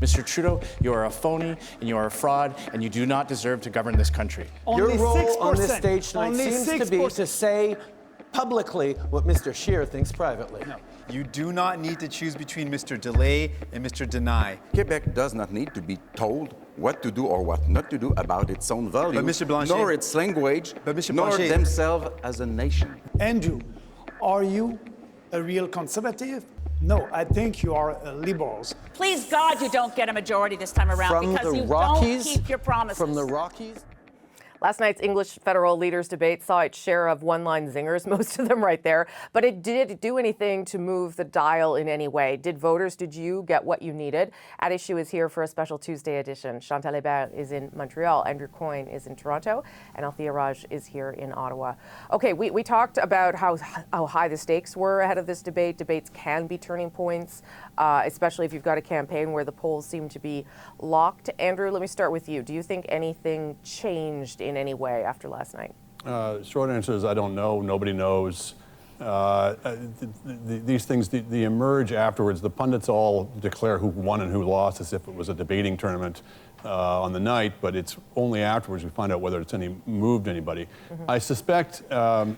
Mr. Trudeau, you are a phony and you are a fraud and you do not deserve to govern this country. Your role on this stage tonight seems to be to say publicly what Mr. Scheer thinks privately. No. You do not need to choose between Mr. Delay and Mr. Deny. Quebec does not need to be told what to do or what not to do about its own values, Mr. Blanchet, nor its language, nor themselves as a nation. Andrew, are you a real conservative? No, I think you are liberals. Please God you don't get a majority this time around because you don't keep your promises. From the Rockies? Last night's English federal leaders debate saw its share of one-line zingers, most of them right there. But it did do anything to move the dial in any way. Did you get what you needed? At Issue is here for a special Tuesday edition. Chantal Hébert is in Montreal, Andrew Coyne is in Toronto, and Althea Raj is here in Ottawa. Okay, we talked about how high the stakes were ahead of this debate. Debates can be turning points, especially if you've got a campaign where the polls seem to be locked. Andrew, let me start with you. Do you think anything changed in any way after last night? Short answer is I don't know. Nobody knows. These things, they emerge afterwards. The pundits all declare who won and who lost as if it was a debating tournament on the night, but it's only afterwards we find out whether it's moved anybody. Mm-hmm. I suspect,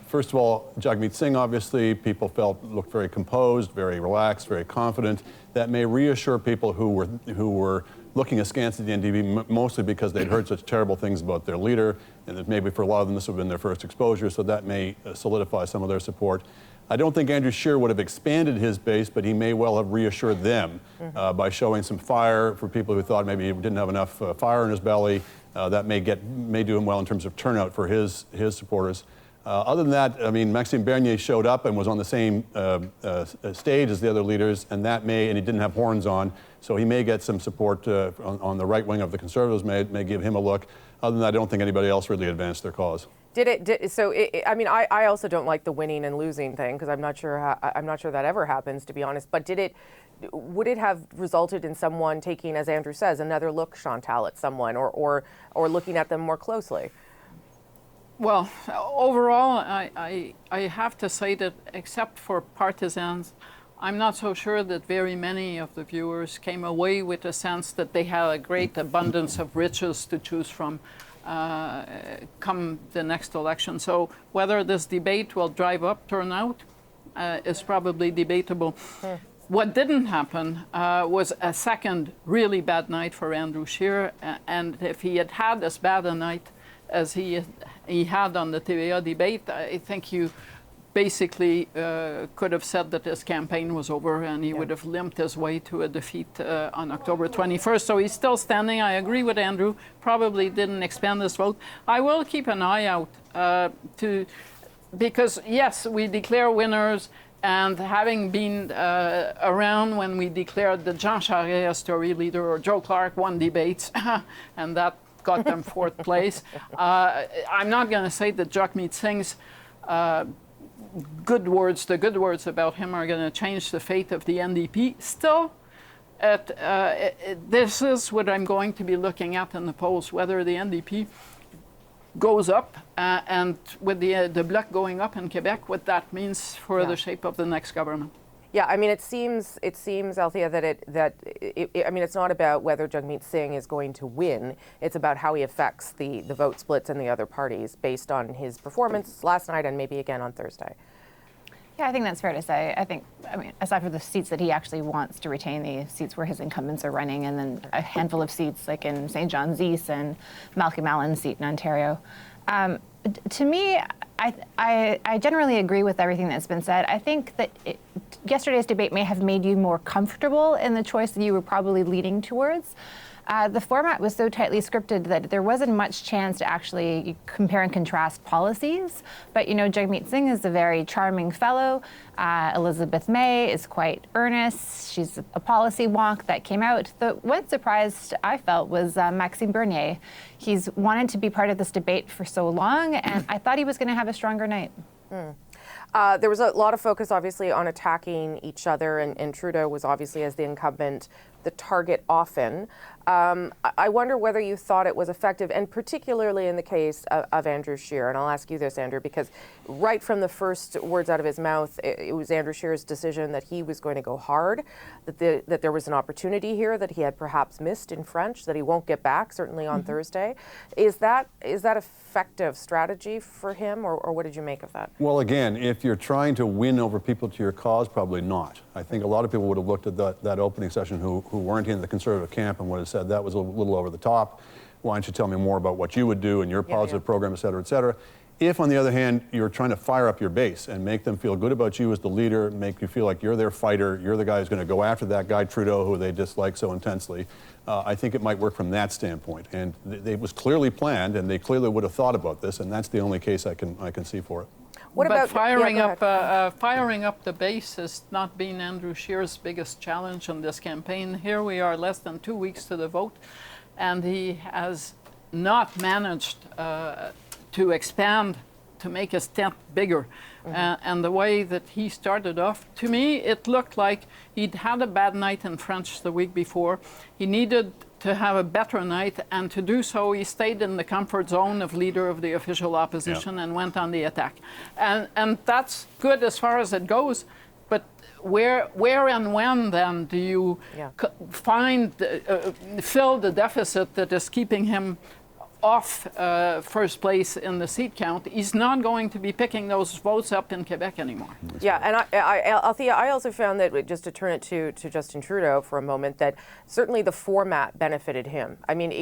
first of all, Jagmeet Singh, obviously, people looked very composed, very relaxed, very confident. That may reassure people who were looking askance at the NDP, mostly because they'd heard such terrible things about their leader, and that maybe for a lot of them this would have been their first exposure, so that may solidify some of their support. I don't think Andrew Scheer would have expanded his base, but he may well have reassured them by showing some fire for people who thought maybe he didn't have enough fire in his belly. That may do him well in terms of turnout for his supporters. Other than that, I mean, Maxime Bernier showed up and was on the same stage as the other leaders, and he didn't have horns on, so he may get some support on the right wing of the Conservatives, may give him a look. Other than that, I don't think anybody else really advanced their cause. I also don't like the winning and losing thing because I'm not sure that ever happens, to be honest. But would it have resulted in someone taking, as Andrew says, another look, Chantal, at someone, or looking at them more closely? Well, overall, I have to say that except for partisans, I'm not so sure that very many of the viewers came away with a sense that they had a great abundance of riches to choose from come the next election. So whether this debate will drive up turnout is probably debatable. What didn't happen was a second really bad night for Andrew Scheer, and if he had had as bad a night as he had on the TVA debate, I think you basically could have said that his campaign was over and he would have limped his way to a defeat on October 21st. So he's still standing. I agree with Andrew. Probably didn't expand his vote. I will keep an eye out because, yes, we declare winners. And having been around when we declared that Jean Charest as Tory leader or Joe Clark won debates, and that got them fourth place. I'm not going to say that Jagmeet Singh's the good words about him are going to change the fate of the NDP. Still, this is what I'm going to be looking at in the polls, whether the NDP goes up, and with the Bloc going up in Quebec, what that means for the shape of the next government. Yeah, I mean, it seems, Althea, that it's not about whether Jagmeet Singh is going to win. It's about how he affects the vote splits in the other parties based on his performance last night and maybe again on Thursday. Yeah, I think that's fair to say. I mean, aside from the seats that he actually wants to retain, the seats where his incumbents are running, and then a handful of seats like in St. John's East and Malcolm Allen's seat in Ontario. To me, I generally agree with everything that's been said. I think that yesterday's debate may have made you more comfortable in the choice that you were probably leaning towards. The format was so tightly scripted that there wasn't much chance to actually compare and contrast policies. But, Jagmeet Singh is a very charming fellow. Elizabeth May is quite earnest. She's a policy wonk that came out. The one surprise I felt was Maxime Bernier. He's wanted to be part of this debate for so long, and I thought he was going to have a stronger night. There was a lot of focus, obviously, on attacking each other, and Trudeau was obviously, as the incumbent, the target often. I wonder whether you thought it was effective, and particularly in the case of Andrew Scheer. And I'll ask you this, Andrew, because right from the first words out of his mouth, it was Andrew Scheer's decision that he was going to go hard, that there was an opportunity here that he had perhaps missed in French, that he won't get back, certainly on Thursday. Is that effective strategy for him, or what did you make of that? Well, again, if you're trying to win over people to your cause, probably not. I think a lot of people would have looked at that opening session who weren't in the Conservative camp and would have said that was a little over the top. Why don't you tell me more about what you would do and your positive program, et cetera, et cetera. If, on the other hand, you're trying to fire up your base and make them feel good about you as the leader, make you feel like you're their fighter, you're the guy who's going to go after that guy Trudeau who they dislike so intensely, I think it might work from that standpoint. And it was clearly planned, and they clearly would have thought about this, and that's the only case I can see for it. What about firing up the base has not been Andrew Scheer's biggest challenge in this campaign. Here we are, less than 2 weeks to the vote, and he has not managed to expand, to make his tent bigger. And the way that he started off, to me, it looked like he'd had a bad night in French the week before. He needed to have a better night, and to do so, he stayed in the comfort zone of leader of the official opposition and went on the attack. And that's good as far as it goes, but where and when then do you fill the deficit that is keeping him off first place in the seat count? He's not going to be picking those votes up in Quebec anymore. And Althea, I also found that, just to turn it to Justin Trudeau for a moment, that certainly the format benefited him. I mean,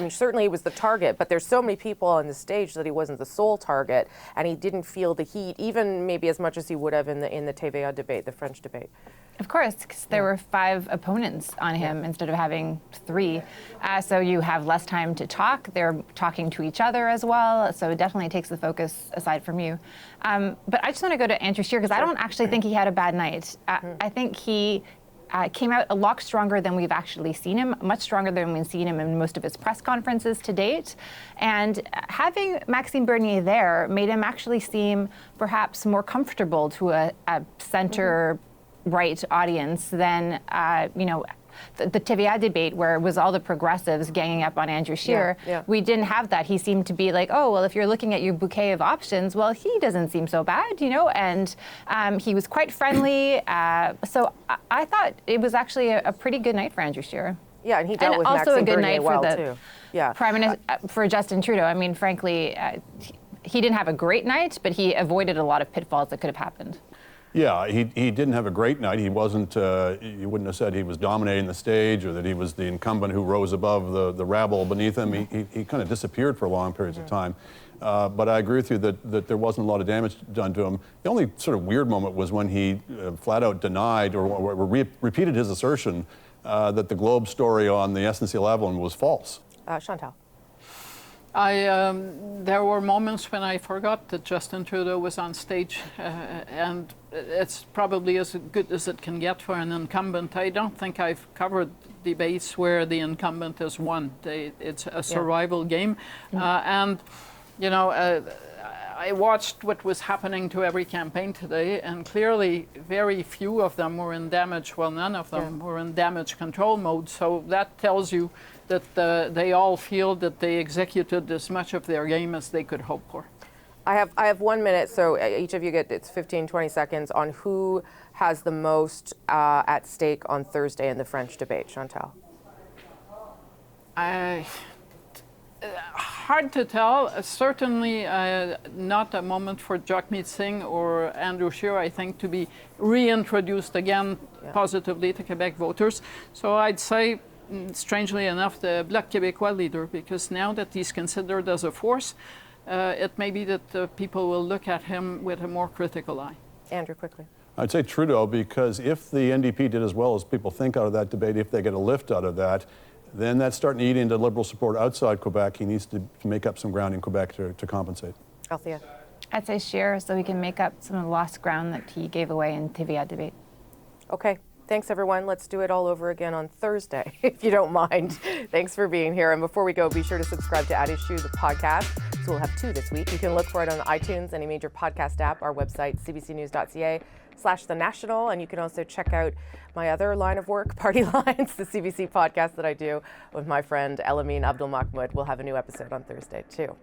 certainly he was the target, but there's so many people on the stage that he wasn't the sole target, and he didn't feel the heat, even maybe as much as he would have in the TVA debate, the French debate. Of course, because there were 5 opponents on him instead of having 3. So you have less time to talk. They're talking to each other as well. So it definitely takes the focus aside from you. But I just want to go to Andrew Scheer, because I don't actually think he had a bad night. I think he came out a lot stronger than we've actually seen him, much stronger than we've seen him in most of his press conferences to date. And having Maxime Bernier there made him actually seem perhaps more comfortable to a center right audience than, the TVA debate, where it was all the progressives ganging up on Andrew Scheer. We didn't have that. He seemed to be like, oh, well, if you're looking at your bouquet of options, well, he doesn't seem so bad, and he was quite friendly. So I thought it was actually a pretty good night for Andrew Scheer. Yeah, and he dealt with also Maxime a good Bernier night well, for too. Prime Minister, for Justin Trudeau. I mean, frankly, he didn't have a great night, but he avoided a lot of pitfalls that could have happened. Yeah, he didn't have a great night. He wasn't, you wouldn't have said he was dominating the stage or that he was the incumbent who rose above the rabble beneath him. He kind of disappeared for long periods of time. But I agree with you that there wasn't a lot of damage done to him. The only sort of weird moment was when he flat out denied or repeated his assertion that the Globe story on the SNC-Lavalin was false. Chantal. There were moments when I forgot that Justin Trudeau was on stage, and it's probably as good as it can get for an incumbent. I don't think I've covered debates where the incumbent has won. It's a survival game. And, I watched what was happening to every campaign today, and clearly very few of them were in damage. Well, none of them were in damage control mode. So that tells you that they all feel that they executed as much of their game as they could hope for. I have 1 minute, so each of you it's 15, 20 seconds on who has the most at stake on Thursday in the French debate. Chantal. Hard to tell. Certainly not a moment for Jagmeet Singh or Andrew Scheer, I think, to be reintroduced again positively to Quebec voters. So I'd say, strangely enough, the Bloc Québécois leader, because now that he's considered as a force, it may be that people will look at him with a more critical eye. Andrew, quickly. I'd say Trudeau, because if the NDP did as well as people think out of that debate, if they get a lift out of that, then that's starting to eat into Liberal support outside Quebec. He needs to make up some ground in Quebec to compensate. Althea. I'd say Scheer, so we can make up some of the lost ground that he gave away in TVA debate. Okay. Thanks, everyone. Let's do it all over again on Thursday, if you don't mind. Thanks for being here. And before we go, be sure to subscribe to At Issue, the podcast, so we'll have 2 this week. You can look for it on iTunes, any major podcast app, our website, cbcnews.ca/thenational, and you can also check out my other line of work, Party Lines, the CBC podcast that I do with my friend Elamine Abdul Mahmoud. We'll have a new episode on Thursday, too.